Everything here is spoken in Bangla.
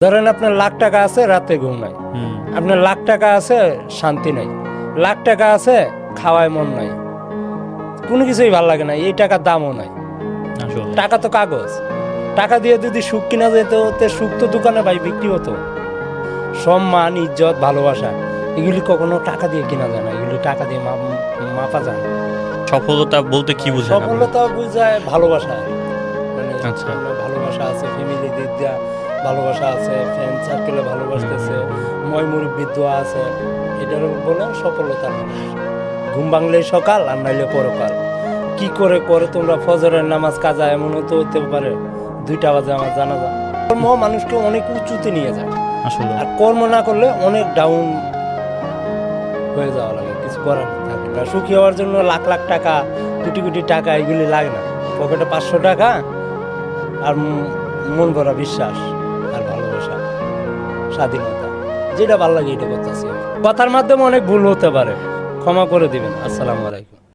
ধরেন আপনার লাখ টাকা আছে, রাতে ঘুম নাই। আপনার লাখ টাকা আছে, শান্তি নাই। লাখ টাকা আছে, খাওয়ায় মন নাই, কোনো কিছুই ভালো লাগে না, এই টাকার দামও নাই। টাকা তো কাগজ, টাকা দিয়ে যদি সুখ কিনা যেত, সুখ তো দোকানে ভাই বিক্রি হতো। সম্মান, ইজ্জত, ভালোবাসা এগুলি কখনো টাকা দিয়ে কিনা যায় না, এগুলি টাকা দিয়ে মাপা যায় না। সফলতা বলতে কি বোঝায়? সফলতা বোঝায় ভালোবাসা। মানে আচ্ছা। ভালোবাসা আছে, ফ্যামিলি দিক দিয়া ভালোবাসা আছে, ফ্রেন্ড সার্কেলে ভালোবাসতেছে, ময় মুরব্বির দোয়া আছে, এটার বলে সফলতার মানুষ। ঘুম ভাঙলেই সকাল আর নাইলে পরকাল। কি করে করে তোমরা ফজরের নামাজ কাজা, এমন তো হতে পারে 2টা বাজে আমার জানা যায়। কর্ম মানুষকে অনেক উঁচুতে নিয়ে যায় আসলে, আর কর্ম না করলে অনেক ডাউন হয়ে যাওয়া লাগে, কিছু করার থাকে না। সুখী হওয়ার জন্য লাখ লাখ টাকা, কোটি কোটি টাকা এগুলি লাগে না। পকেটে 500 টাকা আর মন ভরা বিশ্বাস আর ভালোবাসা, স্বাধীনতা, যেটা ভালো লাগে এটা করতেছি। কথার মাধ্যমে অনেক ভুল হতে পারে, ক্ষমা করে দিবেন। আসসালামু আলাইকুম।